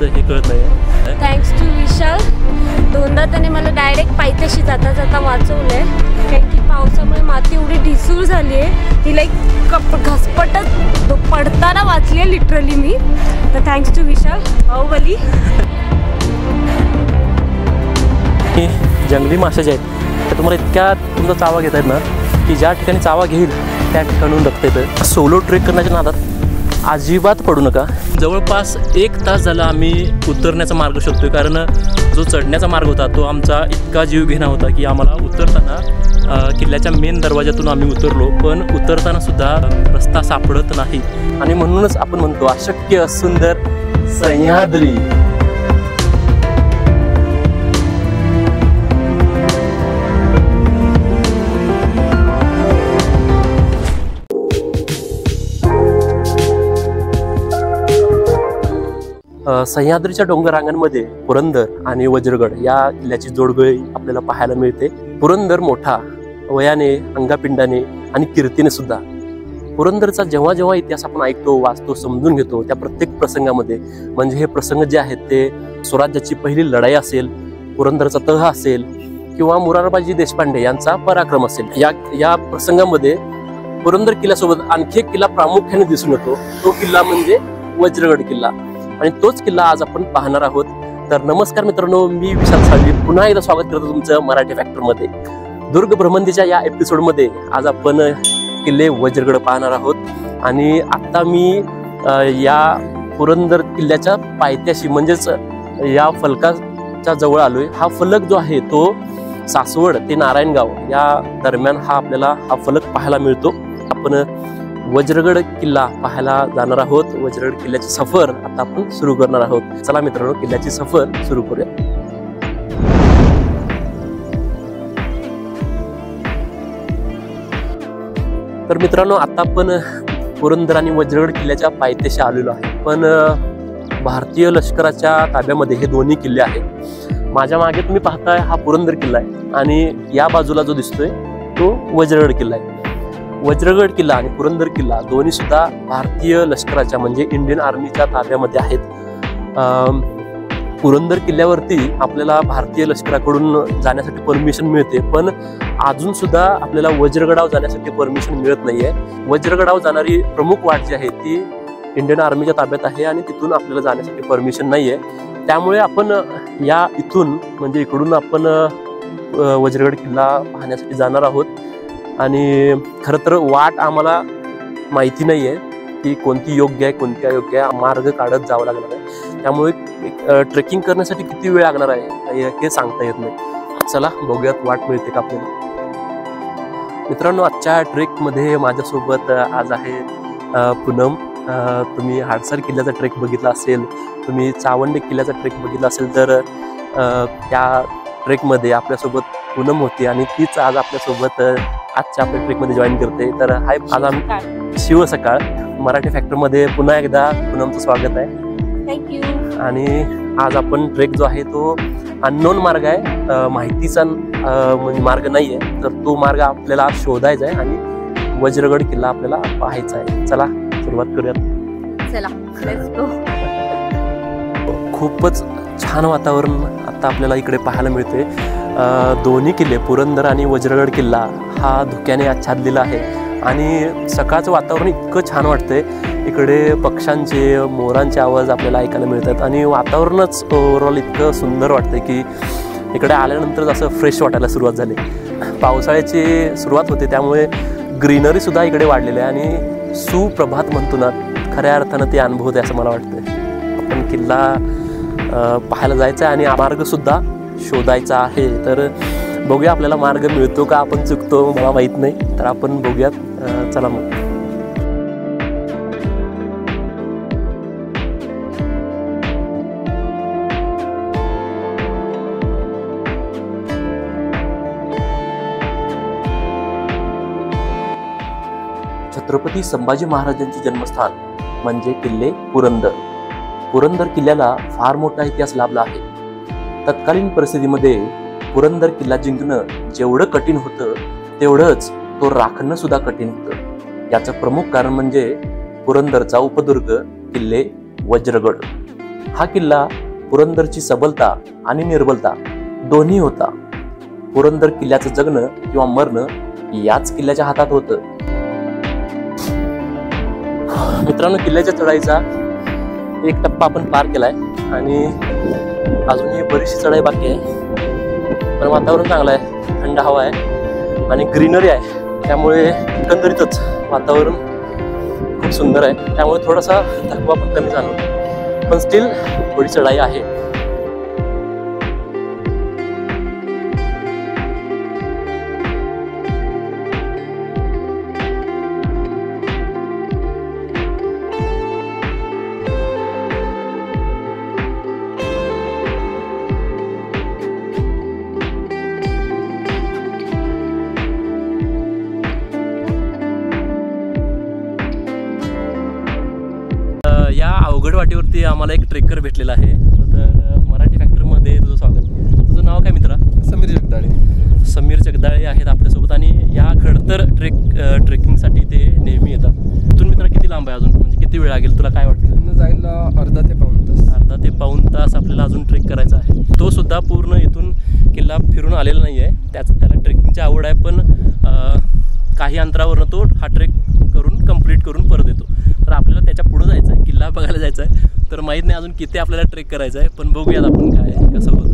हे कळत नाही. थँक्स टू विशाल, दोनदा त्याने मला डायरेक्ट पायथ्याशी जाता जाता वाचवलंय. कारण की पावसामुळे माती एवढी ढिसूळ झाली आहे, ती लाईक घसपटत पडताना वाचली आहे लिटरली मी. तर थँक्स टू विशाल. बाहुबली हे जंगली मासे जे आहेत ते तुम्हाला इतक्या तुमचा चावा घेता येत ना की ज्या ठिकाणी चावा घेईल त्या ठिकाणून बघता येतं. सोलो ट्रेक करण्याच्या नादात अजिबात पडू नका. जवळपास 1 तास झाला आम्ही उतरण्याचा मार्ग शोधतोय, कारण जो चढण्याचा मार्ग होता तो आमचा इतका जीव घेणा होता की आम्हाला उतरताना किल्ल्याच्या मेन दरवाजातून आम्ही उतरलो, पण उतरताना सुद्धा रस्ता सापडत नाही. आणि म्हणूनच आपण म्हणतो अशक्य सुंदर सह्याद्री. सह्याद्रीच्या डोंगर रांगांमध्ये पुरंदर आणि वज्रगड या किल्ल्याची जोडगळी आपल्याला पाहायला मिळते. पुरंदर मोठा वयाने, अंगापिंडाने आणि कीर्तीने सुद्धा. पुरंदरचा जेव्हा जेव्हा इतिहास आपण ऐकतो, वाचतो, समजून घेतो, त्या प्रत्येक प्रसंगामध्ये म्हणजे हे प्रसंग जे आहेत ते स्वराज्याची पहिली लढाई असेल, पुरंदरचा तह असेल किंवा मोरारबाजी देशपांडे यांचा पराक्रम असेल, या प्रसंगामध्ये पुरंदर किल्ल्यासोबत आणखी एक किल्ला प्रामुख्याने दिसून येतो. तो किल्ला म्हणजे वज्रगड किल्ला, आणि तोच किल्ला आज आपण पाहणार आहोत. तर नमस्कार मित्रांनो, मी विशाल साळवी पुन्हा एकदा स्वागत करतो तुमचं मराठी फॅक्टरमध्ये. दुर्ग भ्रमंतीच्या या एपिसोडमध्ये आज आपण किल्ले वज्रगड पाहणार आहोत. आणि आता मी या पुरंदर किल्ल्याच्या पायथ्याशी म्हणजेच या फलकाच्या जवळ आलोय. हा फलक जो आहे तो सासवड ते नारायणगाव या दरम्यान आपल्याला हा फलक पाहायला मिळतो. आपण वज्रगड किल्ला पाहायला जाणार आहोत. वज्रगड किल्ल्याची सफर आता आपण सुरू करणार आहोत. चला मित्रांनो, किल्ल्याची सफर सुरू करूया. तर मित्रांनो, आता आपण पुरंदर आणि वज्रगड किल्ल्याच्या पायथ्याशी आलेलो आहे. पण भारतीय लष्कराच्या ताब्यामध्ये हे दोन्ही किल्ले आहेत. माझ्या मागे तुम्ही पाहताय हा पुरंदर किल्ला आहे आणि या बाजूला जो दिसतोय तो वज्रगड किल्ला आहे. वज्रगड किल्ला आणि पुरंदर किल्ला दोन्ही सुद्धा भारतीय लष्कराच्या म्हणजे इंडियन आर्मीच्या ताब्यामध्ये आहेत. पुरंदर किल्ल्यावरती आपल्याला भारतीय लष्कराकडून जाण्यासाठी परमिशन मिळते, पण अजून सुद्धा आपल्याला वज्रगडावर जाण्यासाठी परमिशन मिळत नाहीये. वज्रगडावर जाणारी प्रमुख वाट जी आहे ती इंडियन आर्मीच्या ताब्यात आहे आणि तिथून आपल्याला जाण्यासाठी परमिशन नाहीये. त्यामुळे आपण या इथून म्हणजे इकडून आपण वज्रगड किल्ला पाहण्यासाठी जाणार आहोत. आणि खरं तर वाट आम्हाला माहिती नाही आहे की कोणती योग्य आहे कोणती अयोग्य आहे. मार्ग काढत जावं लागणार आहे, त्यामुळे ट्रेकिंग करण्यासाठी किती वेळ लागणार आहे हे सांगता येत नाही. चला बघूयात वाट मिळते का आपल्याला. मित्रांनो, आजच्या ट्रेकमध्ये माझ्यासोबत आज आहे पूनम. तुम्ही हाडसर किल्ल्याचा ट्रेक बघितला असेल, तुम्ही चावंडे किल्ल्याचा ट्रेक बघितला असेल, तर त्या ट्रेकमध्ये आपल्यासोबत पूनम होती आणि तीच आज आपल्यासोबत आजच्या आपल्या ट्रेकमध्ये जॉईन करते. तर हाय, आज आम्ही शिव सकाळ मराठी फॅक्टरमध्ये पुन्हा एकदा पूनमचं स्वागत आहे. थँक्यू. आणि आज आपण ट्रेक जो आहे तो अननोन मार्ग आहे, माहितीचा म्हणजे मार्ग नाही आहे. तर तो मार्ग आपल्याला शोधायचा आहे आणि वज्रगड किल्ला आपल्याला पाहायचा आहे. चला सुरुवात करूयात. चला, लेट्स गो. खूपच छान वातावरण आता आपल्याला इकडे पाहायला मिळते. दोन्ही किल्ले पुरंदर आणि वज्रगड किल्ला हा धुक्याने आच्छादलेला आहे आणि सकाळचं वातावरण इतकं छान वाटतंय. इकडे पक्ष्यांचे, मोरांचे आवाज आपल्याला ऐकायला मिळतात आणि वातावरणच ओव्हरऑल इतकं सुंदर वाटतंय की इकडे आल्यानंतर असं फ्रेश वाटायला सुरुवात झाली. पावसाळ्याची सुरुवात होते त्यामुळे ग्रीनरी सुद्धा इकडे वाढलेली आहे आणि सुप्रभात म्हणतो ना, खऱ्या अर्थानं ते अनुभवते असं मला वाटतंय. आपण किल्ला पाहायला जायचं आहे आणि मार्ग सुद्धा शोधायचा आहे. तर बघूया आपल्याला मार्ग मिळतो का आपण चुकतो मला माहीत नाही. तर आपण बघूयात. चला मग. छत्रपती संभाजी महाराजांचे जन्मस्थान म्हणजे किल्ले पुरंदर. पुरंदर किल्ल्याला फार मोठा इतिहास लाभला आहे. तत्कालीन परिस्थितीमध्ये पुरंदर किल्ला जिंकणं जेवढं कठीण होतं तेवढंच तो राखणं सुद्धा कठीण होतं. याचं प्रमुख कारण म्हणजे पुरंदरचा उपदुर्ग किल्ले वज्रगड. हा किल्ला पुरंदरची सबलता आणि निर्बलता दोन्ही होता. पुरंदर किल्ल्याचं जगणं किंवा मरणं याच किल्ल्याच्या हातात होतं. मित्रांनो, किल्ल्याच्या चढाईचा एक टप्पा आपण पार केलाय आणि अजूनही बरीचशी चढाई बाकी आहे. पण वातावरण चांगलं आहे, थंड हवा आहे आणि ग्रीनरी आहे. त्यामुळे एकंदरीतच वातावरण खूप सुंदर आहे. त्यामुळे थोडासा थकवा पण कमी जाणवतो. पण स्टील थोडी चढाई आहे. या अवघड वाटेवरती आम्हाला एक ट्रेकर भेटलेला आहे. तर मराठी फॅक्टरमध्ये तुझं स्वागत. तुझं नाव काय मित्रा? समीर जगदाळे. समीर जगदाळे आहेत आपल्यासोबत आणि या खडतर ट्रेकिंगसाठी ते नेहमी येतात. इथून मित्रा किती लांब आहे अजून, म्हणजे किती वेळ लागेल तुला काय वाटतं? इथून जायला अर्धा ते पाऊण तास आपल्याला अजून ट्रेक करायचा आहे. तो सुद्धा पूर्ण इथून किल्ला फिरून आलेला नाही आहे. त्याला ट्रेकिंगची आवड आहे, पण काही अंतरावरनं तो हा ट्रेक करून कंप्लीट करून परत येतो. तर आपल्याला त्याच्या पुढं जायचं आहे, किल्ला बघायला जायचं आहे. तर माहीत नाही अजून किती आपल्याला ट्रेक करायचं आहे, पण बघूयात आपण काय कसं होतं.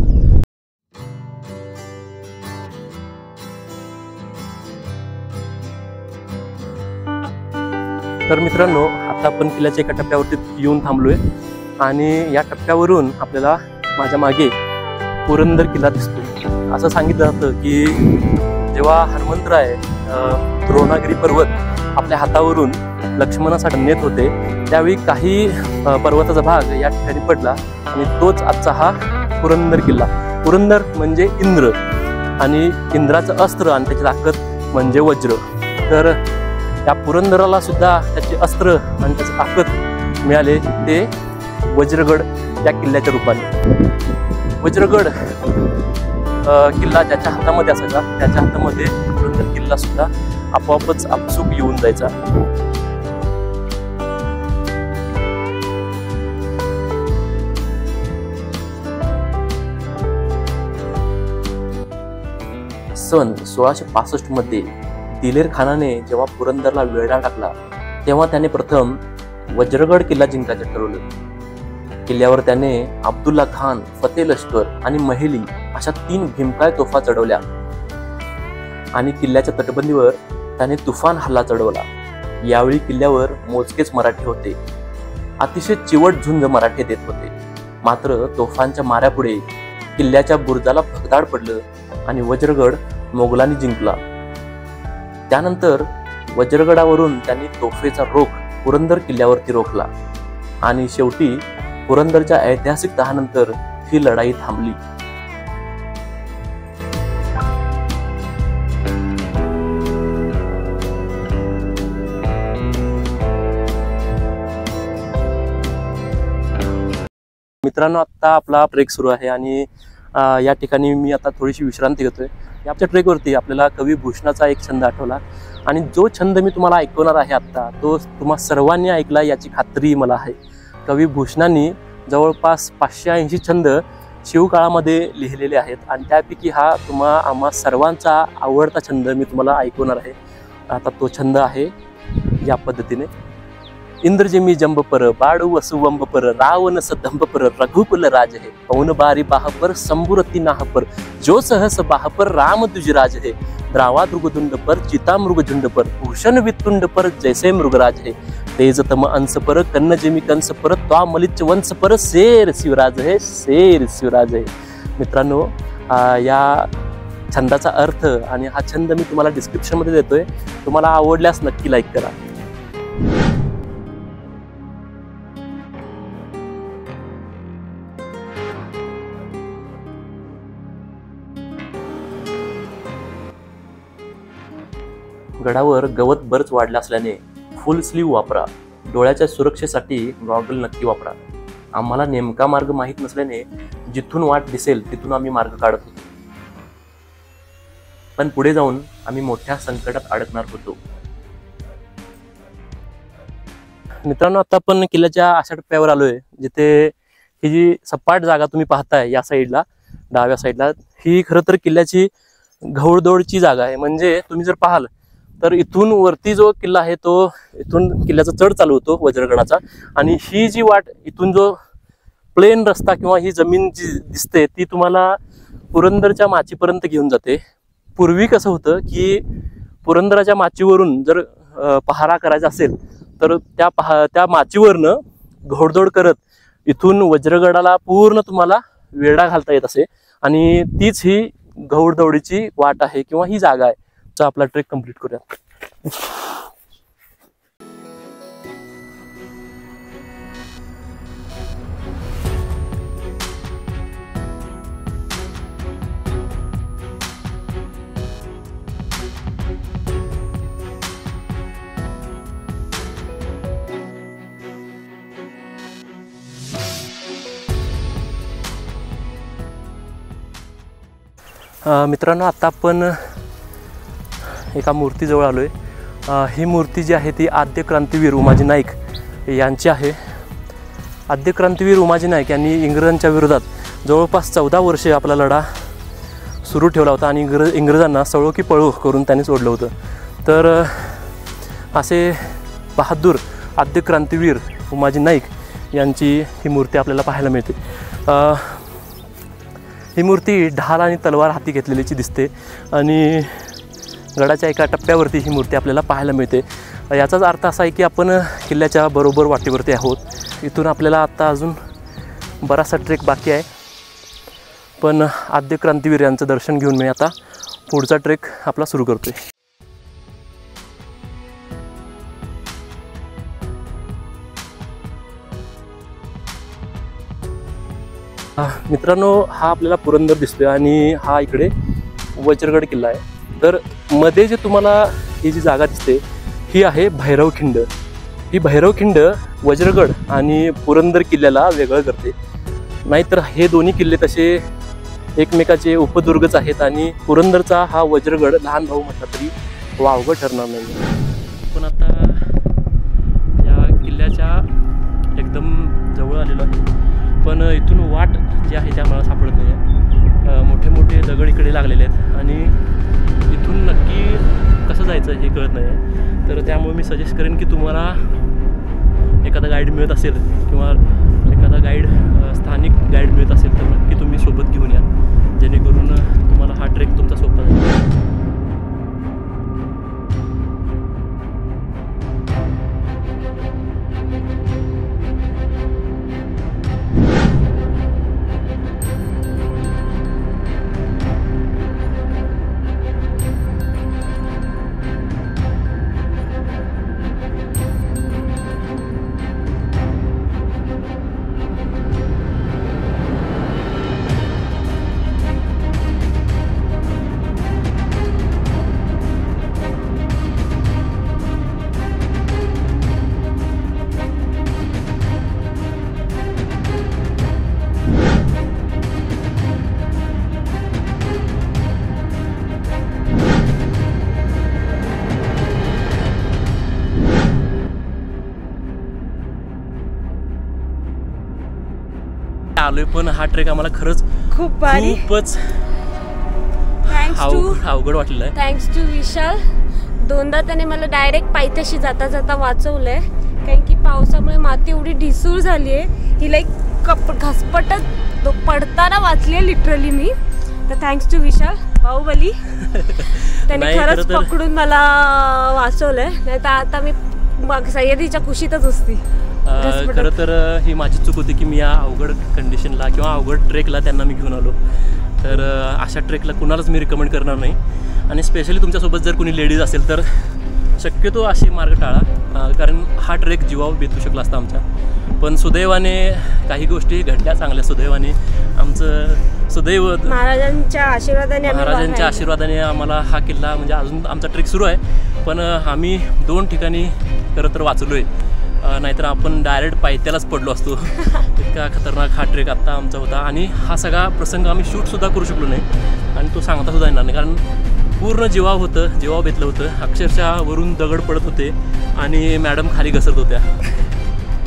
तर मित्रांनो, आता आपण किल्ल्याच्या एका टप्प्यावरती येऊन थांबलोय आणि या टप्प्यावरून आपल्याला माझ्या मागे पुरंदर किल्ला दिसतो. असं सांगितलं जातं की जेव्हा हनुमंतराय द्रोणागिरी पर्वत आपल्या हातावरून लक्ष्मणासाठी नेत होते त्यावेळी काही पर्वताचा भाग या ठिकाणी पडला आणि तोच आजचा हा पुरंदर किल्ला. पुरंदर म्हणजे इंद्र आणि इंद्राचं अस्त्र आणि त्याची ताकद म्हणजे वज्र. तर या पुरंदराला सुद्धा त्याचे अस्त्र आणि त्याचं ताकद मिळाले ते वज्रगड या किल्ल्याच्या रूपाने. वज्रगड किल्ला ज्याच्या हातामध्ये असायचा त्याच्या हातामध्ये पुरंदर किल्ला सुद्धा आपोआपच आपसूक येऊन जायचा. सन 1665 मध्ये दिलेर खानाने जेव्हा पुरंदरला वेढा टाकला तेव्हा त्याने प्रथम वज्रगड किल्ला जिंकायचं ठरवलं. किल्ल्यावर त्याने अब्दुल्ला खान, फतेह लष्कर आणि महेली अशा 3 भीमकाय तोफा चढवल्या आणि किल्ल्याच्या तटबंदीवर त्याने तुफान हल्ला चढवला. यावेळी किल्ल्यावर मोजकेच मराठी होते. अतिशय चिवट झुंज मराठी देत होते. मात्र तोफांच्या माऱ्यापुढे किल्ल्याच्या बुरुजाला भगदाड पडलं आणि वज्रगड मोगलांनी जिंकला. त्यानंतर वज्रगडावरून त्यांनी तोफेचा रोख पुरंदर किल्ल्यावरती रोखला आणि शेवटी पुरंदरच्या ऐतिहासिक तहानंतर ही लढाई थांबली. मित्रांनो, आता आपला ट्रेक सुरू आहे आणि या ठिकाणी मी आता थोडीशी विश्रांती घेतोय. याच्या ट्रेकवरती आपल्याला कवी भूषणाचा एक छंद आठवला आणि जो छंद मी तुम्हाला ऐकवणार आहे आत्ता तो तुम्हा सर्वांनी ऐकला याची खात्री मला आहे. कवी भूषणांनी जवळपास 580 छंद शिवकाळामध्ये लिहिलेले आहेत आणि त्यापैकी हा आम्हा सर्वांचा आवडता छंद मी तुम्हाला ऐकवणार आहे. आता तो छंद आहे या पद्धतीने. इंद्रजिमी जंबपर बाळू वसुवंबपर रावण सदंबपर रघुकुल राज है पवन बारी बाहपर संबुरती नाहपर जो सहस बाहपर राम दुजराज है द्रावा दृगदुंड पर चिता मृगझुंड पर भूषण वितुंड पर जैसे मृगराज है तेजतम अंश पर कन्न जिमी कंस पर त्वा मलिच वंश पर शेर शिवराज है शेर शिवराज है। मित्रांनो, या छंदाचा अर्थ आणि हा छंद मी तुम्हाला डिस्क्रिप्शन मध्ये देतोय, तुम्हाला आवडल्यास नक्की लाईक करा। गडावर गवत बरच वाढलं असल्याने फुल स्लीव वापरा, डोळ्याच्या सुरक्षेसाठी गॉगल नक्की वापरा। आम्हाला नेमका मार्ग माहीत नसल्याने जिथून वाट दिसेल तिथून आम्ही मार्ग काढत होतो, पण पुढे जाऊन आम्ही मोठ्या संकटात अडकणार होतो। मित्रांनो, आता आपण किल्ल्याच्या अशा टप्प्यावर आलोय जिथे ही जी सपाट जागा तुम्ही पाहताय या साईडला, डाव्या साईडला, ही खरं तर किल्ल्याची घौडदौडची जागा आहे। म्हणजे तुम्ही जर पाहाल तर इथून वरती जो किल्ला आहे तो इथून किल्ल्याचा चढ चालू होतो वज्रगडाचा, आणि ही जी वाट इथून जो प्लेन रस्ता किंवा ही जमीन जी दिसते ती तुम्हाला पुरंदरच्या माचीपर्यंत घेऊन जाते। पूर्वी कसं होतं की पुरंदराच्या माचीवरून जर पहारा करायचा असेल तर त्या माचीवरनं घोडदौड करत इथून वज्रगडाला पूर्ण तुम्हाला वेढा घालता येत असे, आणि तीच ही घोडदौडीची वाट आहे किंवा ही जागा आहे। तर आपला ट्रेक कंप्लीट करूया। मित्रांनो, आता आपण एका मूर्तीजवळ आलोय। ही मूर्ती जी आहे ती आद्य क्रांतीवीर उमाजी नाईक यांची आहे। आद्य क्रांतीवीर उमाजी नाईक यांनी इंग्रजांच्या विरोधात जवळपास 14 वर्षे आपला लढा सुरू ठेवला होता आणि इंग्रजांना सळो की पळो करून त्यांनी सोडलं होतं। तर असे बहादूर आद्य क्रांतीवीर उमाजी नाईक यांची ही मूर्ती आपल्याला पाहायला मिळते। ही मूर्ती ढाल आणि तलवार हाती घेतलेलीची दिसते आणि गडाच्या एका टप्प्यावरती ही मूर्ती आपल्याला पाहायला मिळते। याचाच अर्थ असा आहे की आपण किल्ल्याच्या बरोबर वाटेवरती आहोत। इथून आपल्याला आता अजून बराचसा ट्रेक बाकी आहे, पण आद्य क्रांतीवीर यांचं दर्शन घेऊन मी आता पुढचा ट्रेक आपला सुरू करतोय। मित्रांनो, हा आपल्याला पुरंदर दिसतोय आणि हा इकडे वज्रगड किल्ला आहे। तर मध्ये जे तुम्हाला ही जी जागा दिसते ही आहे भैरवखिंड। ही भैरवखिंड वज्रगड आणि पुरंदर किल्ल्याला वेगळं करते, नाहीतर हे दोन्ही किल्ले तसे एकमेकाचे उपदुर्गच आहेत आणि पुरंदरचा हा वज्रगड लहान भाऊ म्हटला तरी वावगं ठरणार नाही। पण आता या किल्ल्याच्या एकदम जवळ आलेलो आहे, पण इथून वाट जी आहे त्या मला सापडत नाही आहे। मोठे मोठे दगड इकडे लागलेले आहेत आणि इथून नक्की कसं जायचं हे कळत नाही आहे। तर त्यामुळे मी सजेस्ट करेन की तुम्हाला एखादा गाईड मिळत असेल किंवा एखादा गाईड स्थानिक गाईड मिळत असेल तर नक्की तुम्ही सोबत घेऊन या, जेणेकरून तुम्हाला हा ट्रेक तुमचा सोपा जाईल। आलोय, पण हा ट्रेक आम्हाला खरंच खूप भारी, खूपच अवघड वाटलेलं आहे। थँक्स टू विशाल, दोनदा त्याने मला डायरेक्ट पायथ्याशी जाता जाता वाचवलंय, कारण की पावसामुळे माती एवढी ढिसूळ झाली आहे ही लाईक घसपटत पडताना वाचली लिटरली मी. तर थँक्स टू विशाल बाहुबली, त्यांनी खरंच पकडून मला वाचवलंय, नाही तर आता मी सह्याद्रीच्या कुशीतच असती. खरं तर ही माझी चूक होती की मी या अवघड कंडिशनला किंवा अवघड ट्रेकला त्यांना मी घेऊन आलो. तर अशा ट्रेकला कुणालाच मी रिकमेंड करणार नाही, आणि स्पेशली तुमच्यासोबत जर कोणी लेडीज असेल तर शक्यतो असे मार्ग टाळा, कारण हा ट्रेक जीवावर बेतू शकला असता आमच्या. पण सुदैवाने काही गोष्टी घडल्या चांगल्या. सुदैवाने आमचं सुदैव महाराजांच्या आशीर्वादाने आम्हाला हा किल्ला, म्हणजे अजून आमचा ट्रेक सुरू आहे, पण आम्ही 2 ठिकाणी खरं तर वाचलो आहे. नाहीतर आपण डायरेक्ट पायथ्यालाच पडलो असतो. इतका खतरनाक हा ट्रेक आत्ता आमचा होता, आणि हा सगळा प्रसंग आम्ही शूटसुद्धा करू शकलो नाही, आणि तो सांगता सुद्धा येणार नाही, कारण पूर्ण जीवाव बेतलं होतं. अक्षरशः वरून दगड पडत होते आणि मॅडम खाली घसरत होत्या.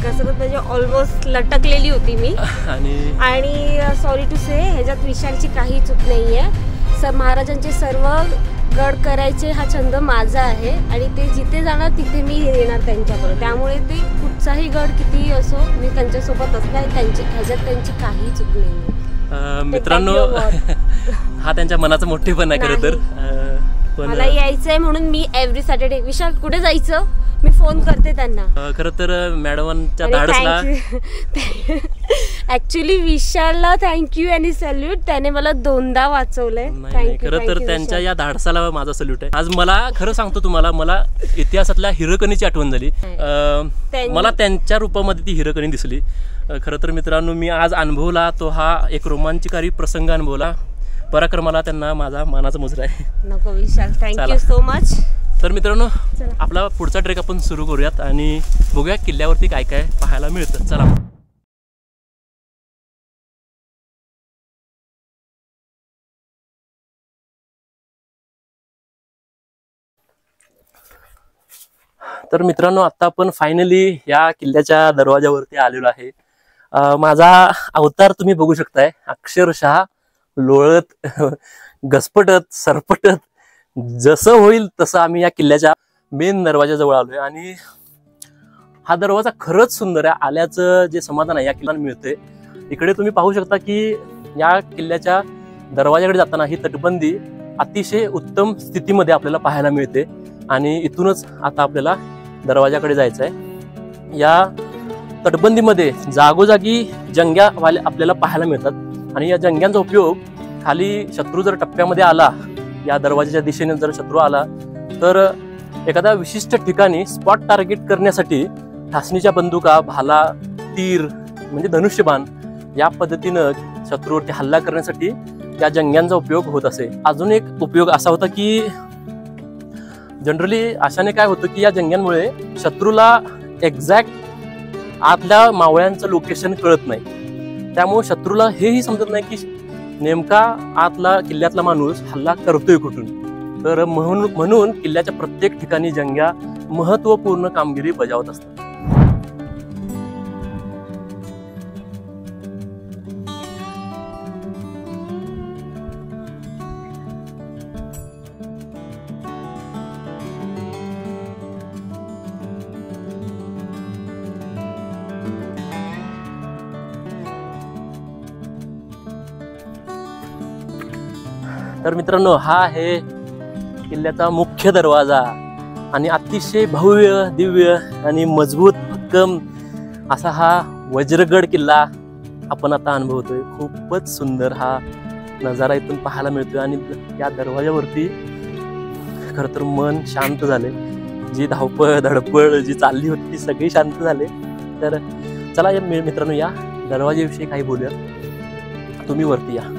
घसरत म्हणजे ऑलमोस्ट लटकलेली होती मी. आणि सॉरी टू से, ह्याच्यात विशालची काही चूक नाही आहे. महाराजांचे सर्व गड करायचे हा छंद माझा आहे, आणि ते जिथे जाणार तिथे मी येणार त्यांच्याबरोबर. त्यामुळे ते कुठचाही गड कितीही असो मी त्यांच्यासोबत असणार. ह्याच्यात त्यांची काही चूक नाही. मित्रांनो, हा त्यांच्या मनाचा मोठेपण आहे खरं तर. मला यायचंय म्हणून मी एव्हरी सॅटर्डे, विशाल कुठे जायचं मी फोन करते त्यांना. खरं तर मॅडमच्या धाडसला ऍक्च्युली विशालला थँक्यू आणि सॅल्यूट, त्याने मला 2दा वाचवलंय. खरं तर त्यांच्या या धाडसाला माझा सल्यूट आहे. आज मला खरं सांगतो तुम्हाला, मला इतिहासातल्या हिरकणीची आठवण झाली. मला त्यांच्या रूपामध्ये ती हिरकणी दिसली. खरं तर मित्रांनो, मी आज अनुभवला तो हा एक रोमांचकारी प्रसंग अनुभवला. पराक्रमाला त्यांना माझा मानाचा मुजरा आहे. नको विशाल, थँक्यू सो मच. तर मित्रांनो, आपला पुढचा ट्रेक आपण सुरू करूयात आणि बघूया किल्ल्यावरती काय काय पाहायला मिळतं. चला. तर मित्रांनो, आता आपण फायनली या किल्ल्याच्या दरवाजावरती आलेलो आहे. माझा अवतार तुम्ही बघू शकताय. अक्षरशः लोळत, घसपटत, सरपटत, जसं होईल तसं आम्ही या किल्ल्याच्या मेन दरवाजाजवळ आलोय. आणि हा दरवाजा खरंच सुंदर आहे. आल्याचं जे समाधान आहे या किल्ल्याला मिळते. इकडे तुम्ही पाहू शकता की या किल्ल्याच्या दरवाजाकडे जाताना ही तटबंदी अतिशय उत्तम स्थितीमध्ये आपल्याला पाहायला मिळते, आणि इथूनच आता आपल्याला दरवाजाकडे जायचं आहे. या तटबंदीमध्ये जागोजागी जंग्या आपल्याला पाहायला मिळतात, आणि या जंग्यांचा उपयोग खाली शत्रू जर टप्प्यामध्ये आला, या दरवाजाच्या दिशेने जर शत्रू आला तर एखाद्या विशिष्ट ठिकाणी स्पॉट टार्गेट करण्यासाठी ठासणीच्या बंदुका, भाला, तीर म्हणजे धनुष्यबाण या पद्धतीनं शत्रूवरती हल्ला करण्यासाठी या जंग्यांचा उपयोग होत असे. अजून एक उपयोग असा होता की जनरली अशाने काय होतं की या जंग्यांमुळे शत्रूला एक्झॅक्ट आतल्या मावळ्यांचं लोकेशन कळत नाही. त्यामुळे शत्रूला हेही समजत नाही की नेमका आतला किल्ल्यातला माणूस हल्ला करतोय कुठून. तर म्हणून किल्ल्याच्या प्रत्येक ठिकाणी जंग्या महत्वपूर्ण कामगिरी बजावत असतात. तर मित्रांनो, हा आहे किल्ल्याचा मुख्य दरवाजा, आणि अतिशय भव्य, दिव्य आणि मजबूत भक्कम असा हा वज्रगड किल्ला आपण आता अनुभवतोय. खूपच सुंदर हा नजारा इथून पाहायला मिळतोय, आणि या दरवाजावरती खरं तर मन शांत झाले. जी धावपळ धडपळ जी चालली होती ती सगळी शांत झाले. तर चला या मित्रांनो, या दरवाजाविषयी काही बोलूया. तुम्ही वरती या.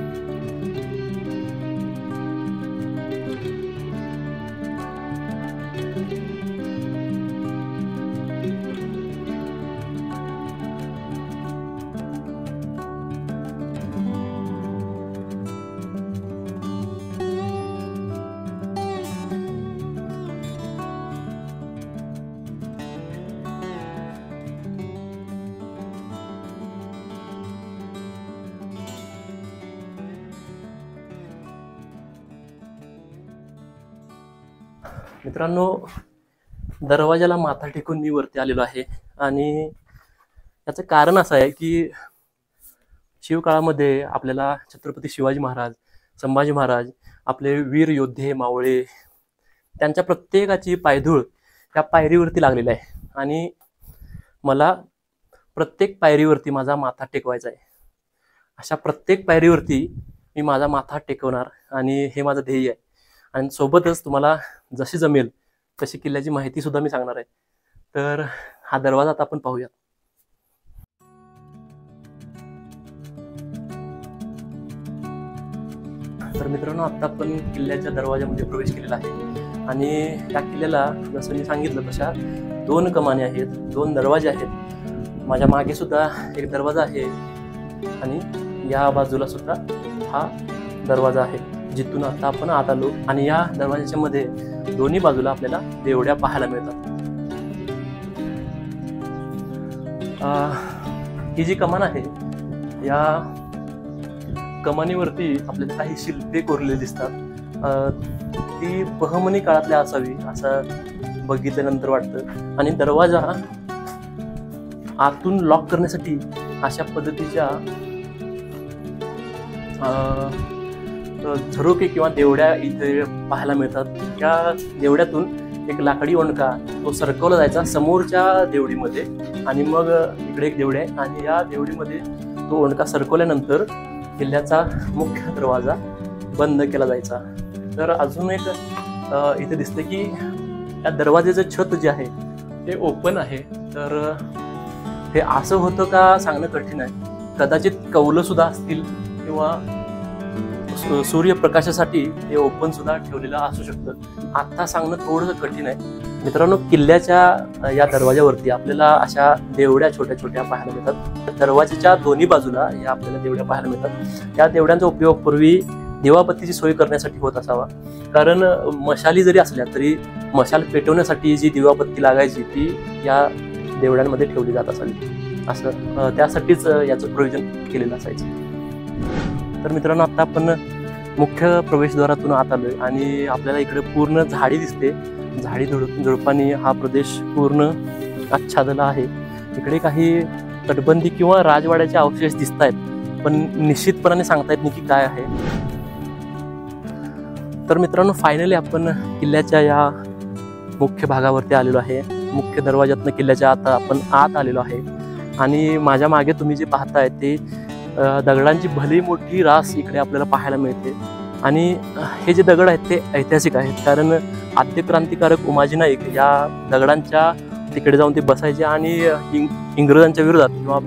मित्रांनो, दरवाजाला माथा टेकून मी वरती आलेलो आहे, आणि याचं कारण असं आहे की शिवकाळामध्ये आपल्याला छत्रपती शिवाजी महाराज, संभाजी महाराज, आपले वीर योद्धे मावळे, त्यांच्या प्रत्येकाची पायधूळ त्या पायरीवरती लागलेली आहे आणि मला प्रत्येक पायरीवरती माझा माथा टेकवायचा आहे. अशा प्रत्येक पायरीवरती मी माझा माथा टेकवणार आणि हे माझं ध्येय आहे. आणि सोबतच तुम्हाला जशी जमेल तशी किल्ल्याची माहिती सुद्धा मी सांगणार आहे. तर हा दरवाजा आता आपण पाहूया. तर मित्रांनो, आता आपण किल्ल्याच्या दरवाजामध्ये प्रवेश केलेला आहे आणि या किल्ल्याला जसं मी सांगितलं तशा 2 कमानी आहेत, 2 दरवाजे आहेत. माझ्या मागे सुद्धा एक दरवाजा आहे आणि या बाजूला सुद्धा हा दरवाजा आहे जिथून आता आपण आत आलो. आणि या दरवाजाच्या मध्ये दोन्ही बाजूला आपल्याला देवड्या पाहायला मिळतात. ही जी कमान आहे या कमानीवरती आपल्याला काही शिल्पे कोरलेली दिसतात. ती बहमनी काळातल्या असावी असं बघितल्यानंतर वाटतं. आणि दरवाजा आतून लॉक करण्यासाठी अशा पद्धतीच्या झरोके किंवा देवड्या इथे पाहायला मिळतात. या देवड्यातून एक लाकडी ओंडका तो सरकवला जायचा समोरच्या देवडीमध्ये आणि मग इकडे एक देवडी आहे आणि या देवडीमध्ये तो ओंडका सरकवल्यानंतर किल्ल्याचा मुख्य दरवाजा बंद केला जायचा. तर अजून एक इथे दिसते की या दरवाजेचं छत जे आहे ते ओपन आहे. तर हे असं होतं का सांगणं कठीण आहे. कदाचित कौलं सुद्धा असतील किंवा सूर्यप्रकाशासाठी हे ओपन सुद्धा ठेवलेलं असू शकतं. आता सांगणं थोडंसं कठीण आहे. मित्रांनो, किल्ल्याच्या या दरवाजावरती आपल्याला अशा देवड्या छोट्या छोट्या पाहायला मिळतात. दरवाजाच्या दोन्ही बाजूला या आपल्याला देवड्या पाहायला मिळतात. या देवड्यांचा उपयोग पूर्वी दिवाबत्तीची सोय करण्यासाठी होत असावा. कारण मशाली जरी असल्या तरी मशाल पेटवण्यासाठी जी दिवाबत्ती लागायची ती या देवड्यांमध्ये ठेवली जात असावी. असं त्यासाठीच याचं प्रयोजन केलेलं असायचं. तर मित्रांनो, आता आपण मुख्य प्रवेशद्वारातून आत आलोय आणि आपल्याला इकडे पूर्ण झाडी दिसते. झाडी झुडपांनी हा प्रदेश पूर्ण आच्छादला आहे. इकडे काही तटबंदी किंवा राजवाड्याचे अवशेष दिसत आहेत, पण निश्चितपणाने सांगता येत नाही की काय आहे. तर मित्रांनो, फायनली आपण किल्ल्याच्या या मुख्य भागावरती आलेलो आहे. मुख्य दरवाजातनं किल्ल्याच्या आता आपण आत आलेलो आहे आणि माझ्या मागे तुम्ही जे पाहताय ते दगडांची भली मोठी रास इकडे आपल्याला पाहायला मिळते. आणि हे जे दगड आहेत ते ऐतिहासिक आहेत. कारण आद्य क्रांतिकारक उमाजी नाईक या दगडांच्या तिकडे जाऊन ते बसायचे आणि इंग्रजांच्या विरोधात किंवा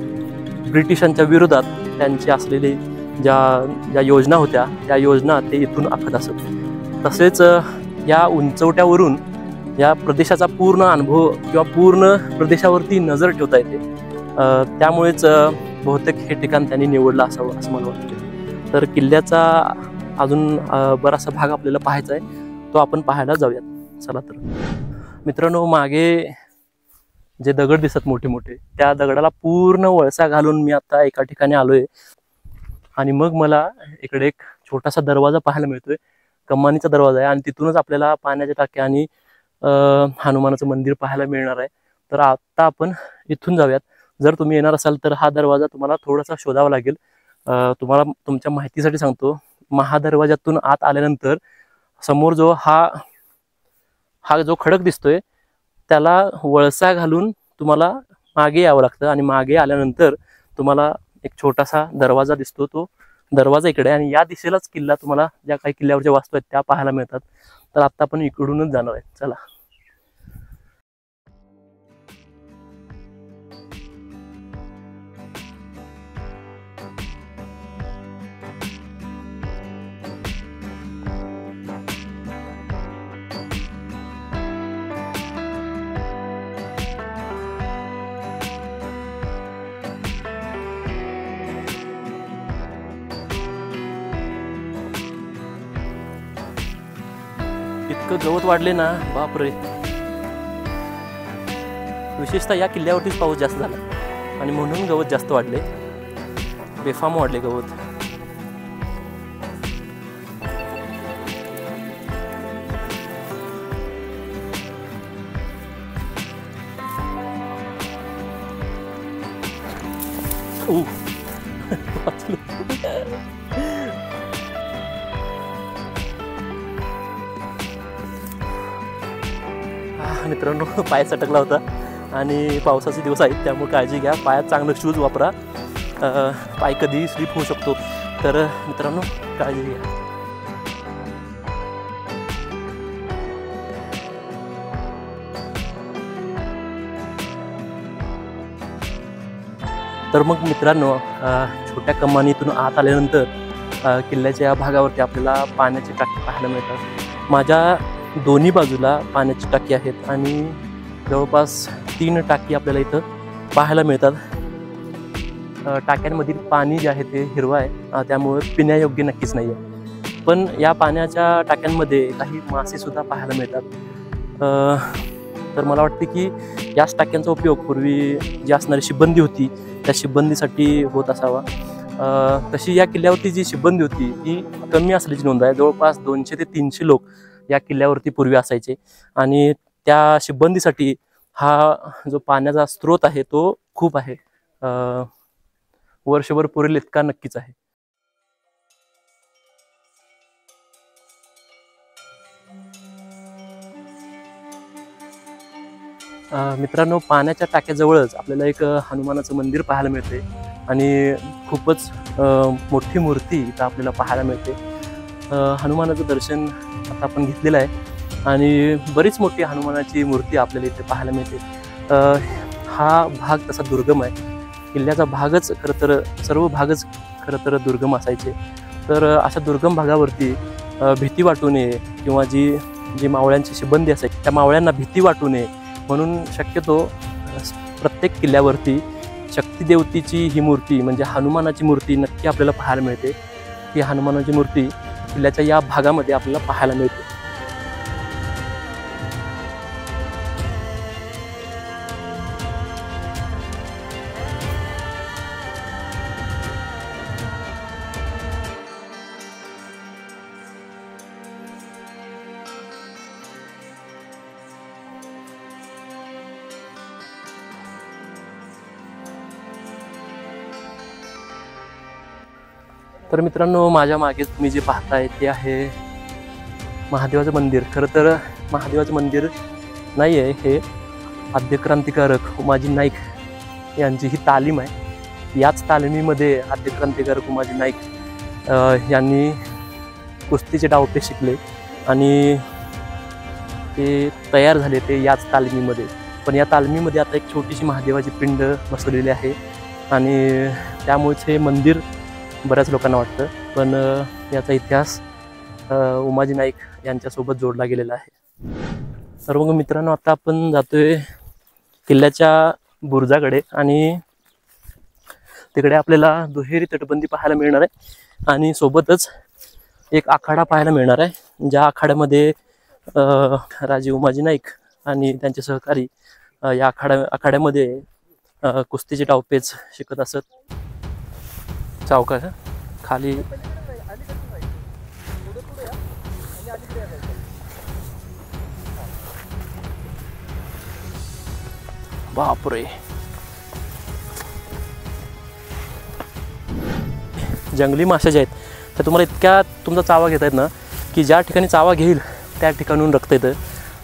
ब्रिटिशांच्या विरोधात त्यांचे असलेले ज्या योजना होत्या त्या योजना ते इथून आखत असत. तसेच या उंचवट्यावरून या प्रदेशाचा पूर्ण अनुभव किंवा पूर्ण प्रदेशावरती नजर ठेवता येते. त्यामुळेच बहुतेक हे ठिकाण त्यांनी निवडलं असावं असं मला वाटतं. तर किल्ल्याचा अजून बराचसा भाग आपल्याला पाहायचा आहे, तो आपण पाहायला जाऊयात. चला तर मित्रांनो, मागे जे दगड दिसत मोठे मोठे त्या दगडाला पूर्ण वळसा घालून मी आता एका ठिकाणी आलोय आणि मग मला इकडे एक छोटासा दरवाजा पाहायला मिळतोय. कमानीचा दरवाजा आहे आणि तिथूनच आपल्याला पाण्याच्या टाक्या आणि हनुमानाचं मंदिर पाहायला मिळणार आहे. तर आता आपण इथून जाऊयात. जर तुम्ही येणार असाल तर हा दरवाजा तुम्हाला थोडासा शोधावा लागेल. तुम्हाला तुमच्या माहितीसाठी सांगतो, महादरवाजातून आत आल्यानंतर समोर जो हा जो खडक दिसतोय त्याला वळसा घालून तुम्हाला मागे यावं लागतं आणि मागे आल्यानंतर तुम्हाला एक छोटासा दरवाजा दिसतो. तो दरवाजा इकडे आणि या दिशेलाच किल्ला तुम्हाला ज्या काही किल्ल्यावरच्या वास्तू आहेत त्या पाहायला मिळतात. तर आता आपण इकडूनच जाणार आहे. चला. इतकं गवत वाढले ना, बापरे. विशेषतः या किल्ल्यावरतीच पाऊस जास्त झाला आणि म्हणून गवत जास्त वाढले, बेफाम वाढले गवत. मित्रांनो, पाय सटकला होता आणि पावसाचे दिवस आहेत त्यामुळे काळजी घ्या. पायात चांगलं शूज वापरा, पाय कधीही स्लिप होऊ शकतो. तर मित्रांनो, काळजी घ्या. तर मग मित्रांनो, छोट्या कमानीतून आत आल्यानंतर किल्ल्याच्या या भागावरती आपल्याला पाण्याची टाकी पाहायला मिळतात. माझ्या दोन्ही बाजूला पाण्याची टाकी आहेत आणि जवळपास 3 टाकी आपल्याला इथं पाहायला मिळतात. टाक्यांमधील पाणी जे आहे ते हिरवं आहे, त्यामुळे पिण्यायोग्य नक्कीच नाही आहे. पण या पाण्याच्या टाक्यांमध्ये काही मासेसुद्धा पाहायला मिळतात. तर मला वाटते की याच टाक्यांचा उपयोग पूर्वी जी असणारी शिबंदी होती त्या शिबंदीसाठी होत असावा. तशी या किल्ल्यावरती जी शिबंदी होती ती कमी असल्याची नोंद आहे. जवळपास 200 ते 300 लोक या किल्ल्यावरती पूर्वी असायचे आणि त्या शिबंदीसाठी हा जो पाण्याचा स्रोत आहे तो खूप आहे, वर्षभर पुरेल इतका नक्कीच आहे. मित्रांनो, पाण्याच्या टाक्याजवळच आपल्याला एक हनुमानाचं मंदिर पाहायला मिळते आणि खूपच मोठी मूर्ती इथं आपल्याला पाहायला मिळते. हनुमानाचं दर्शन आता आपण घेतलेलं आहे आणि बरीच मोठी हनुमानाची मूर्ती आपल्याला इथे पाहायला मिळते. हा भाग तसा दुर्गम आहे. किल्ल्याचा भागच खरं तर, सर्व भागच खरं तर दुर्गम असायचे. तर अशा दुर्गम भागावरती भीती वाटू नये किंवा जी मावळ्यांची शिबंदी असायची त्या मावळ्यांना भीती वाटू नये म्हणून शक्यतो प्रत्येक किल्ल्यावरती शक्तिदेवतेची ही मूर्ती म्हणजे हनुमानाची मूर्ती नक्की आपल्याला पाहायला मिळते. ही हनुमानाची मूर्ती किल्ल्याच्या या भागामध्ये आपल्याला पाहायला मिळते. तर मित्रांनो, माझ्या मागे तुम्ही जे पाहताय ते आहे महादेवाचं मंदिर. खरं तर महादेवाचं मंदिर नाही आहे, हे आद्य क्रांतिकारक उमाजी नाईक यांची ही तालीम आहे. याच तालिमीमध्ये आद्य क्रांतिकारक उमाजी नाईक यांनी कुस्तीचे डावपे शिकले आणि ते तयार झाले ते याच तालिमीमध्ये. पण या तालिमीमध्ये आता एक छोटीशी महादेवाची पिंड बसवलेली आहे आणि त्यामुळेच हे मंदिर बऱ्याच लोकांना वाटतं. पण याचा इतिहास उमाजी नाईक यांच्यासोबत जोडला गेलेला आहे. तर मग मित्रांनो, आता आपण जातोय किल्ल्याच्या बुरुजाकडे आणि तिकडे आपल्याला दुहेरी तटबंदी पाहायला मिळणार आहे आणि सोबतच एक आखाडा पाहायला मिळणार आहे, ज्या आखाड्यामध्ये राजे उमाजी नाईक आणि त्यांचे सहकारी या आखाड्यामध्ये कुस्तीचे डावपेच शिकत असत. सावकाश खाली बापरे, जंगली मासे जे आहेत तर तुम्हाला इतक्या तुमचा चावा घेता येत ना की ज्या ठिकाणी चावा घेईल त्या ठिकाणून रक्त येतं.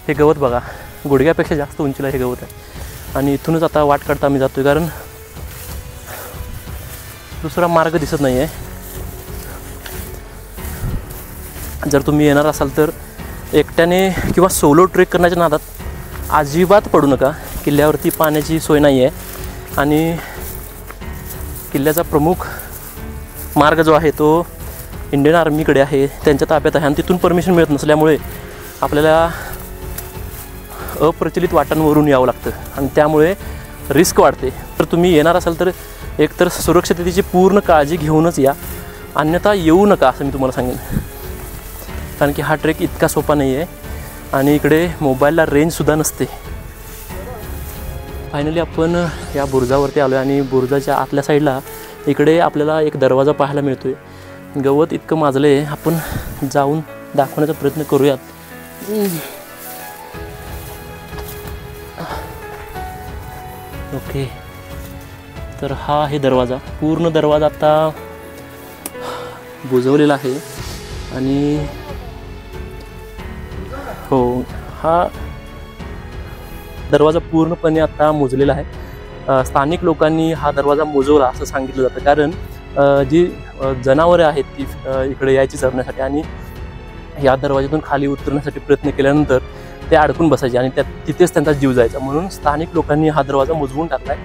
हे गवत बघा, गुडघ्यापेक्षा जास्त उंचीला हे गवत आहे आणि इथूनच आता वाट काढता आम्ही जातोय कारण दुसरा मार्ग दिसत नाही आहे. जर तुम्ही येणार असाल तर एकट्याने किंवा सोलो ट्रेक करण्याच्या नादात अजिबात पडू नका. किल्ल्यावरती पाण्याची सोय नाही आहे आणि किल्ल्याचा प्रमुख मार्ग जो आहे तो इंडियन आर्मीकडे आहे, त्यांच्या ताब्यात आहे आणि तिथून परमिशन मिळत नसल्यामुळे आपल्याला अप्रचलित वाटांवरून यावं लागतं आणि त्यामुळे रिस्क वाढते. तर तुम्ही येणार असाल तर एकतर सुरक्षिततेची पूर्ण काळजी घेऊनच या, अन्यथा येऊ नका असं मी तुम्हाला सांगेन. कारण की हा ट्रेक इतका सोपा नाही आहे आणि इकडे मोबाईलला रेंजसुद्धा नसते. फायनली आपण या बुरुजावरती आलो आहे आणि बुरुजाच्या आतल्या साईडला इकडे आपल्याला एक दरवाजा पाहायला मिळतो आहे. गवत इतकं माजलं आहे, आपण जाऊन दाखवण्याचा प्रयत्न करूयात. ओके, तर हा आहे दरवाजा. पूर्ण दरवाजा आता बुजवलेला आहे आणि हो, हा दरवाजा पूर्णपणे आता मुजलेला आहे. स्थानिक लोकांनी हा दरवाजा मुजवला असं सांगितलं जातं, कारण जी जनावरे आहेत ती इकडे यायची चरण्यासाठी आणि या दरवाज्यातून खाली उतरण्यासाठी प्रयत्न केल्यानंतर ते अडकून बसायचे आणि तिथेच त्यांचा जीव जायचा. म्हणून स्थानिक लोकांनी हा दरवाजा मुजवून टाकलाय.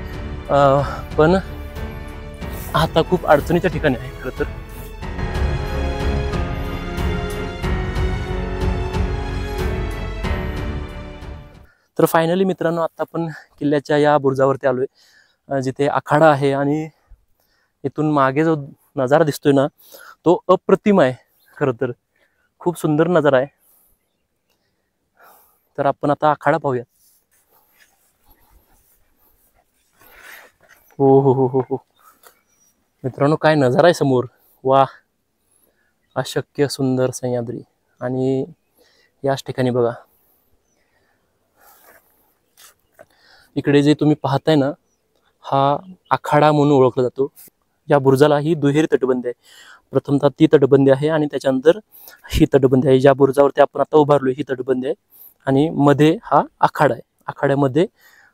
पण आता खूप अडचणीच्या ठिकाणी आहे खरं तर फायनली मित्रांनो, आता आपण किल्ल्याच्या या बुरुजावरती आलोय, जिथे आखाडा आहे आणि इथून मागे जो नजारा दिसतोय ना, तो अप्रतिम आहे. खरं तर खूप सुंदर नजारा आहे. तर आपण आता आखाडा पाहूया. हो हो हो हो हो मित्रांनो, काय नजारा आहे समोर. वा, अशक्य सुंदर सह्याद्री. आणि याच ठिकाणी बघा, इकडे जे तुम्ही पाहताय ना, हा आखाडा म्हणून ओळखला जातो. या बुरुजाला ही दुहेरी तटबंदी आहे. प्रथमतः ती तटबंदी आहे आणि त्याच्यानंतर ही तटबंदी आहे. ज्या बुरुजावरती आपण आता उभारलोय ही तटबंदी आहे आणि मध्ये हा आखाडा आहे. आखाड्यामध्ये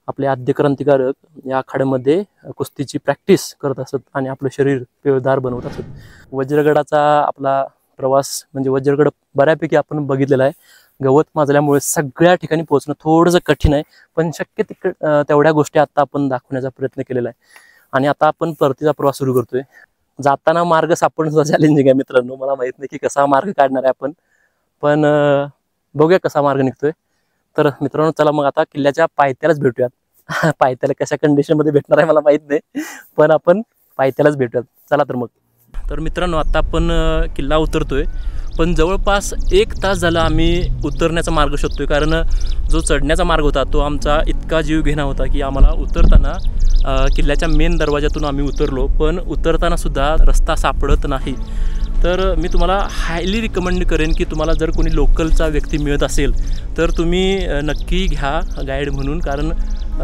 आपले आद्य क्रांतिकारक या आखाड्यामध्ये कुस्तीची प्रॅक्टिस करत असत आणि आपलं शरीर पिळदार बनवत असत. वज्रगडाचा आपला प्रवास म्हणजे वज्रगड बऱ्यापैकी आपण बघितलेला आहे. गवत माजल्यामुळे सगळ्या ठिकाणी पोहोचणं थोडंसं कठीण आहे, पण शक्य तेवढ्या गोष्टी आता आपण दाखवण्याचा प्रयत्न केलेला आहे. आणि आता आपण परतीचा प्रवास सुरू करतोय. जाताना मार्ग सापडणं सुद्धा चॅलेंजिंग आहे मित्रांनो. मला माहित नाही की कसा मार्ग काढणार आहे आपण, पण बघूया कसा मार्ग निघतोय. तर मित्रांनो, चला मग आता किल्ल्याच्या पायथ्यालाच भेटूयात. पायथ्याला कशा कंडिशनमध्ये भेटणार आहे मला माहित नाही, पण आपण पायथ्यालाच भेटूयात. चला तर मग. तर मित्रांनो, आता आपण किल्ला उतरतोय, पण जवळपास 1 तास झाला आम्ही उतरण्याचा मार्ग शोधतोय. कारण जो चढण्याचा मार्ग होता तो आमचा इतका जीव घेणा होता की आम्हाला उतरताना किल्ल्याच्या मेन दरवाज्यातून आम्ही उतरलो, पण उतरताना सुद्धा रस्ता सापडत नाही. तर मी तुम्हाला हायली रिकमेंड करेन की तुम्हाला जर कोणी लोकलचा व्यक्ती मिळत असेल तर तुम्ही नक्की घ्या गाईड म्हणून, कारण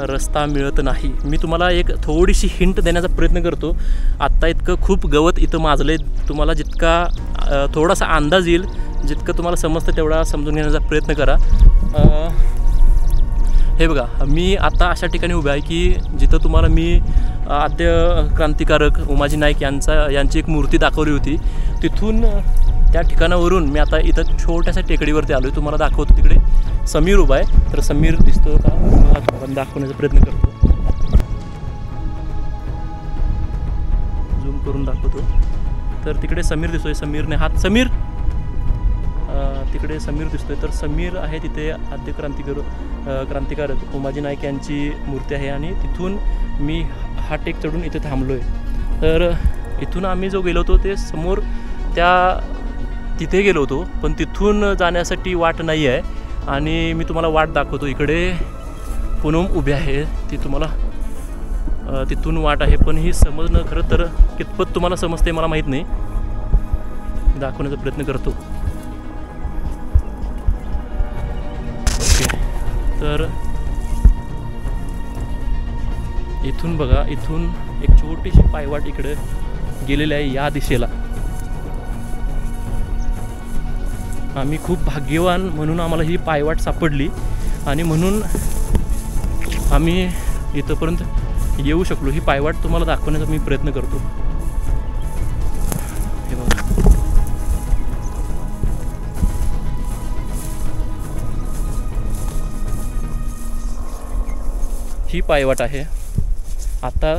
रस्ता मिळत नाही. मी तुम्हाला एक थोडीशी हिंट देण्याचा प्रयत्न करतो. आत्ता इतकं खूप गवत इथं माजले, तुम्हाला जितका थोडासा अंदाज येईल, जितकं तुम्हाला समजतं तेवढा समजून घेण्याचा प्रयत्न करा. हे बघा, मी आता अशा ठिकाणी उभे आहे की जिथं तुम्हाला मी आद्य क्रांतिकारक उमाजी नाईक यांची एक मूर्ती दाखवली होती. तिथून त्या ठिकाणावरून मी आता इथं छोट्याशा टेकडीवरती आलो आहे. तुम्हाला दाखवतो, तिकडे समीर उभा आहे. तर समीर दिसतो का आपण दाखवण्याचा प्रयत्न करतो, झूम करून दाखवतो. तर तिकडे समीर दिसतोय. समीरने हात, समीर तिकडे समीर दिसतोय. तर समीर आहे तिथे. आद्य क्रांतिकारक उमाजी नाईक यांची मूर्ती आहे आणि तिथून मी हा टेक चढून इथे थांबलो आहे. तर इथून आम्ही जो गेलो होतो ते समोर तिथे गेलो होतो, पण तिथून जाण्यासाठी वाट नाही आहे. आणि मी तुम्हाला वाट दाखवतो. इकडे पुनम उभी आहे, ती तुम्हाला तिथून वाट आहे, पण ही समजणं खरं तर कितपत तुम्हाला समजते मला माहीत नाही. दाखवण्याचा प्रयत्न करतो. ओके, तर इथून बघा, इथून एक छोटीशी पायवाट इकडे गेलेली आहे या दिशेला. आम्ही खूप भाग्यवान म्हणून आम्हाला ही पायवाट सापडली आणि म्हणून आम्ही इथंपर्यंत येऊ शकलो. ही पायवाट तुम्हाला दाखवण्याचा मी प्रयत्न करतो. हे बघा, ही पायवाट आहे. आता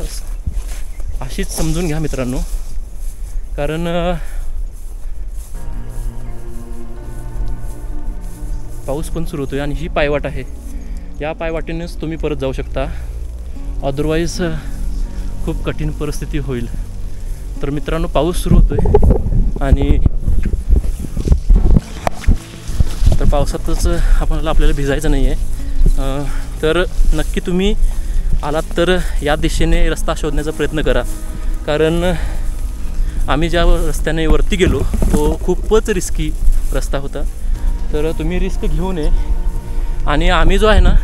अशीच समजून घ्या मित्रांनो, कारण पाऊस पण सुरू होतोय आणि ही पायवाट आहे. या पायवाटेनेच तुम्ही परत जाऊ शकता, अदरवाईज खूप कठीण परिस्थिती होईल. तर मित्रांनो, पाऊस सुरू होतोय आणि तर पावसातच आपल्याला भिजायचं नाही आहे. तर नक्की तुम्ही आलात तर या दिशेने रस्ता शोधण्याचा प्रयत्न करा, कारण आम्ही ज्या रस्त्याने वरती गेलो तो खूपच रिस्की रस्ता होता. तर तुम्ही रिस्क घेऊ नये. आणि आम्ही जो आहे ना,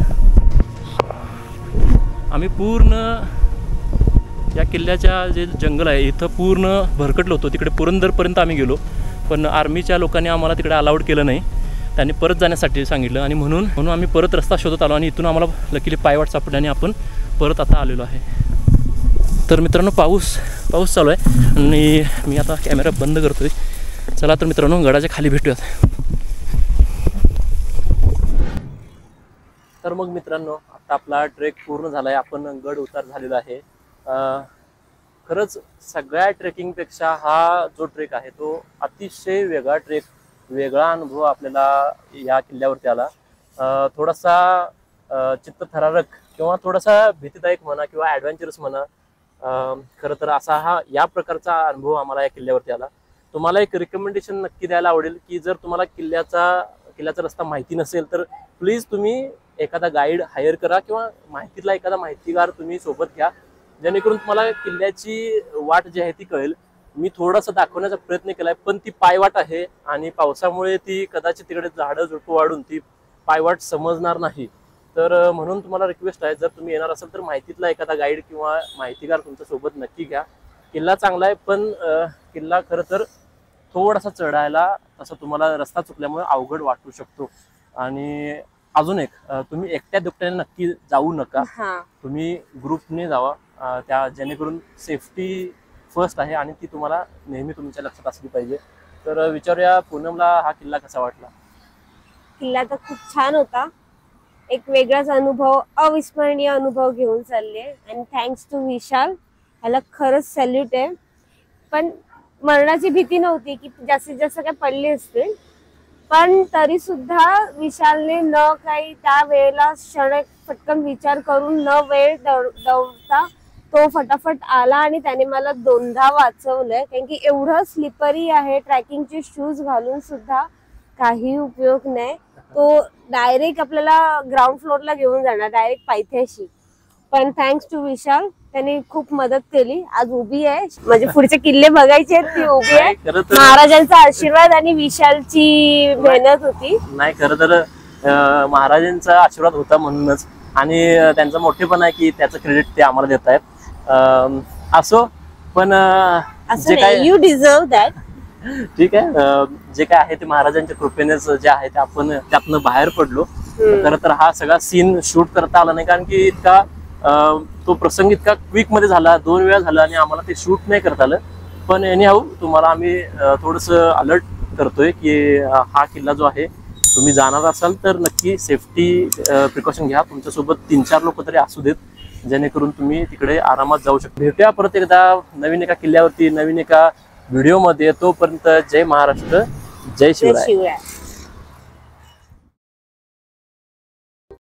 आम्ही पूर्ण या किल्ल्याच्या जे जंगल आहे इथं पूर्ण भरकटलं होतं. तिकडे पुरंदरपर्यंत आम्ही गेलो, पण आर्मीच्या लोकांनी आम्हाला तिकडे अलाउड केलं नाही. त्यांनी परत जाण्यासाठी सांगितलं आणि म्हणून आम्ही परत रस्ता शोधत आलो आणि इथून आम्हाला लकीली पायवाट सापडली आणि आपण परत आता आलेलो आहे. तर मित्रांनो पाऊस चालू आहे आणि मी आता कॅमेरा बंद करतो आहे. चला तर मित्रांनो गडाच्या खाली भेटूयात. तर मग मित्रांनो आता आपला ट्रेक पूर्ण झाला आहे. आपण गड उतार झालेला आहे. खरंच सगळ्या ट्रेकिंगपेक्षा हा जो ट्रेक आहे तो अतिशय वेगळा ट्रेक, वेगळा अनुभव आपल्याला या किल्ल्यावरती आला. थोडासा चित्तथरारक किंवा थोडासा भीतीदायक म्हणा किंवा ॲडव्हेंचरस म्हणा, खरं तर असा या प्रकारचा अनुभव आम्हाला या किल्ल्यावरती आला. तुम्हाला एक रिकमेंडेशन नक्की द्यायला आवडेल की जर तुम्हाला किल्ल्याचा रस्ता माहिती नसेल तर प्लीज तुम्ही एखादा गाईड हायर करा किंवा माहितीतला एखादा माहितीगार तुम्ही सोबत घ्या, जेणेकरून तुम्हाला किल्ल्याची वाट जी आहे ती कळेल. मी थोडासा दाखवण्याचा प्रयत्न केलाय, पण ती पायवाट आहे आणि पावसामुळे ती कदाचित तिकडे झाडं झुडपं वाढून ती पायवाट समजणार नाही. तर म्हणून तुम्हाला रिक्वेस्ट आहे, जर तुम्ही येणार असाल तर माहितीतला एखादा गाईड किंवा माहितीगार तुमच्या सोबत नक्की घ्या. किल्ला चांगला आहे, पण किल्ला खरं तर थोडासा चढायला तसा तुम्हाला रस्ता चुकल्यामुळे अवघड वाटू शकतो. आणि अजून एक, तुम्ही एकट्या दुकट्याने नक्की जाऊ नका, तुम्ही ग्रुपने जावा, त्या जेणेकरून सेफ्टी फर्स्ट आहे आणि ती तुम्हाला नेहमी तुमच्या लक्षात असली पाहिजे. तर विचारूया पूनमला हा किल्ला कसा वाटला. किल्ला तर खूप छान होता, एक वेगळाच अनुभव, अविस्मरणीय अनुभव घेऊन चालले. आणि थँक्स टू विशाल, ह्याला खरंच सॅल्यूट आहे. पण मरणाची भीती नव्हती की जास्तीत जास्त काय पडले असतील, पण तरी सुद्धा विशालने न काही त्या वेळेला क्षण पटकन विचार करून न वेळ दवडता तो फटाफट आला आणि त्याने मला दोनदा वाचवलंय. कारण की एवढं स्लिपरी आहे, ट्रॅकिंगचे शूज घालून सुद्धा काही उपयोग नाही. तो डायरेक्ट आपल्याला ग्राउंड फ्लोअरला घेऊन जाणार, डायरेक्ट पायथ्याशी. पण थँक्स टू विशाल, त्याने खूप मदत केली. आज उभी आहे, म्हणजे पुढचे किल्ले बघायचे ती उभी आहे. महाराजांचा आशीर्वाद आणि विशालची मेहनत होती. नाही, खरं तर महाराजांचा आशीर्वाद होता म्हणूनच, आणि त्यांचं मोठेपण आहे की त्याचं क्रेडिट ते आम्हाला देत आहेत. असो, पण जे काय यू डिझर्व दॅट. ठीक आहे, जे काय आहे ते महाराजांच्या कृपेनेच जे आहे ते आपण त्यातनं बाहेर पडलो. खरं तर हा सगळा सीन शूट करता आला नाही, कारण की इतका तो प्रसंग इतका क्विक मध्ये झाला, 2 वेळा झाला आणि आम्हाला ते शूट नाही करता आलं. पण एनीहाऊ तुम्हाला आम्ही थोडंसं अलर्ट करतोय की हा किल्ला जो आहे तुम्ही जाणार असाल तर नक्की सेफ्टी प्रिकॉशन घ्या. तुमच्यासोबत 3-4 लोक तरी असू देत, जेणेकरून तुम्ही तिकडे आरामात जाऊ शकता. भेटूया परत एकदा नवीन एका किल्ल्यावरती, नवीन एका व्हिडिओ मध्ये. तोपर्यंत जय महाराष्ट्र, जय शिवराय.